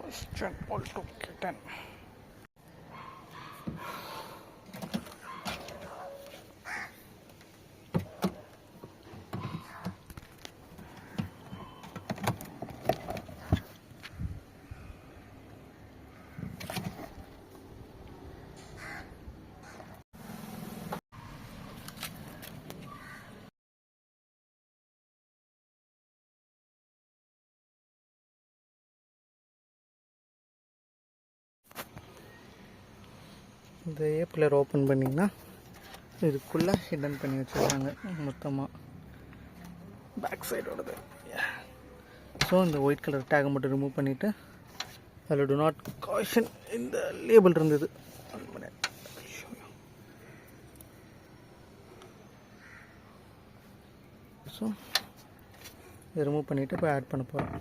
Question all to kitten. இந்த ஏ player open பண்ணிங்கன்னா இதுக்குள்ளே ஹிடன் பண்ணி வச்சுருக்காங்க மொத்தமாக பேக் சைடோடது. ஸோ இந்த ஒயிட் கலர் டேகை மட்டும் ரிமூவ் பண்ணிவிட்டு அதில் டு நாட் காஷன் இந்த லேபிள் இருந்தது. ஸோ இதை ரிமூவ் பண்ணிவிட்டு இப்போ ஆட் பண்ண போகிறோம்.